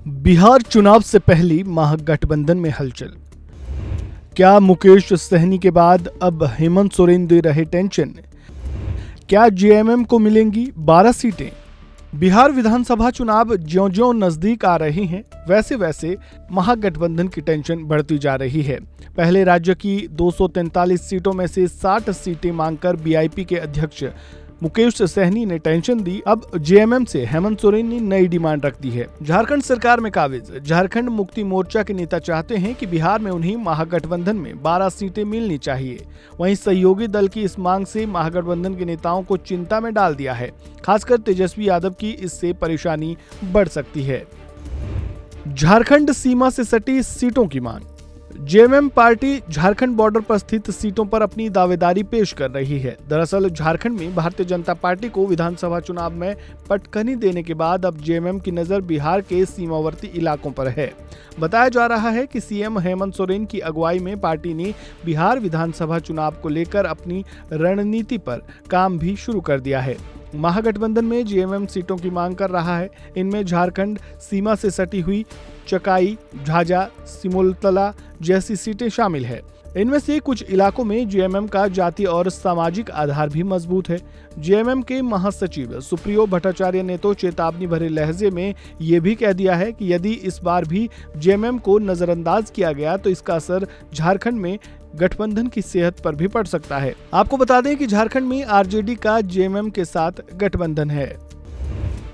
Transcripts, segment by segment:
बिहार चुनाव से पहली महागठबंधन में हलचल। क्या मुकेश सहनी के बाद अब हेमंत सोरेन दे रहे टेंशन? क्या जेएमएम को मिलेंगी 12 सीटें? बिहार विधानसभा चुनाव ज्यों-ज्यों नजदीक आ रहे हैं वैसे वैसे महागठबंधन की टेंशन बढ़ती जा रही है। पहले राज्य की 243 सीटों में से 60 सीटें मांगकर बीआईपी के अध्यक्ष मुकेश सहनी ने टेंशन दी। अब जेएमएम से हेमंत सोरेन ने नई डिमांड रख दी है। झारखंड सरकार में काबिज झारखंड मुक्ति मोर्चा के नेता चाहते हैं कि बिहार में उन्हें महागठबंधन में 12 सीटें मिलनी चाहिए। वहीं सहयोगी दल की इस मांग से महागठबंधन के नेताओं को चिंता में डाल दिया है। खासकर तेजस्वी यादव की इससे परेशानी बढ़ सकती है। झारखंड सीमा से सटी सीटों की मांग। जेएमएम पार्टी झारखंड बॉर्डर पर स्थित सीटों पर अपनी दावेदारी पेश कर रही है। दरअसल झारखंड में भारतीय जनता पार्टी को विधानसभा चुनाव में पटखनी देने के बाद अब जेएमएम की नजर बिहार के सीमावर्ती इलाकों पर है। बताया जा रहा है कि सीएम हेमंत सोरेन की अगुवाई में पार्टी ने बिहार विधानसभा चुनाव को लेकर अपनी रणनीति पर काम भी शुरू कर दिया है। महागठबंधन में जेएमएम सीटों की मांग कर रहा है। इनमें झारखंड सीमा से सटी हुई चकाई, झाझा, सिमुलतला जैसी सीटें शामिल है। इनमें से कुछ इलाकों में जेएमएम का जातीय और सामाजिक आधार भी मजबूत है। जेएमएम के महासचिव सुप्रियो भट्टाचार्य ने तो चेतावनी भरे लहजे में ये भी कह दिया है कि यदि इस बार भी जेएमएम को नजरअंदाज किया गया तो इसका असर झारखंड में गठबंधन की सेहत पर भी पड़ सकता है। आपको बता दें कि झारखंड में आरजेडी का जेएमएम के साथ गठबंधन है।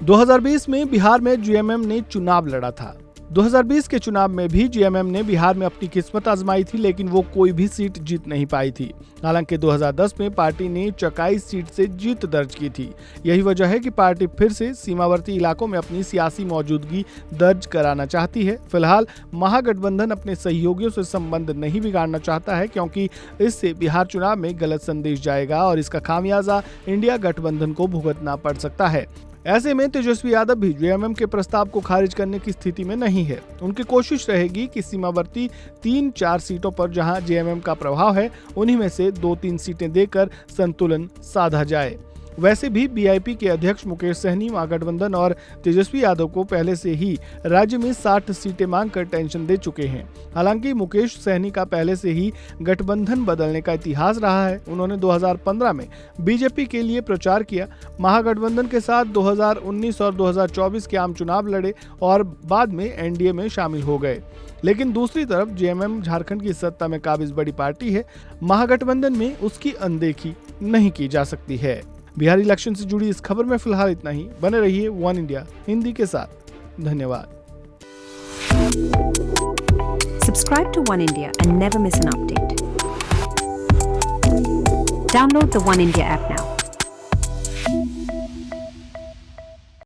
2020 में बिहार में जेएमएम ने चुनाव लड़ा था। 2020 के चुनाव में भी जेएमएम ने बिहार में अपनी किस्मत आजमाई थी, लेकिन वो कोई भी सीट जीत नहीं पाई थी। हालांकि 2010 में पार्टी ने चकाई सीट से जीत दर्ज की थी। यही वजह है कि पार्टी फिर से सीमावर्ती इलाकों में अपनी सियासी मौजूदगी दर्ज कराना चाहती है। फिलहाल महागठबंधन अपने सहयोगियों से संबंध नहीं बिगाड़ना चाहता है, क्योंकि इससे बिहार चुनाव में गलत संदेश जाएगा और इसका खामियाजा इंडिया गठबंधन को भुगतना पड़ सकता है। ऐसे में तेजस्वी यादव भी जेएमएम के प्रस्ताव को खारिज करने की स्थिति में नहीं है। उनकी कोशिश रहेगी कि सीमावर्ती 3-4 सीटों पर जहां जेएमएम का प्रभाव है उन्हीं में से 2-3 सीटें देकर संतुलन साधा जाए। वैसे भी बीआईपी के अध्यक्ष मुकेश सहनी महागठबंधन और तेजस्वी यादव को पहले से ही राज्य में 60 सीटें मांगकर टेंशन दे चुके हैं। हालांकि मुकेश सहनी का पहले से ही गठबंधन बदलने का इतिहास रहा है। उन्होंने 2015 में बीजेपी के लिए प्रचार किया, महागठबंधन के साथ 2019 और 2024 के आम चुनाव लड़े और बाद में एनडीए में शामिल हो गए। लेकिन दूसरी तरफ जेएमएम झारखंड की सत्ता में काबिज बड़ी पार्टी है। महागठबंधन में उसकी अनदेखी नहीं की जा सकती है। बिहार इलेक्शन से जुड़ी इस खबर में फिलहाल इतना ही। बने रहिए वन इंडिया हिंदी के साथ। धन्यवाद। Subscribe to One India and never miss an update. Download the One India app now.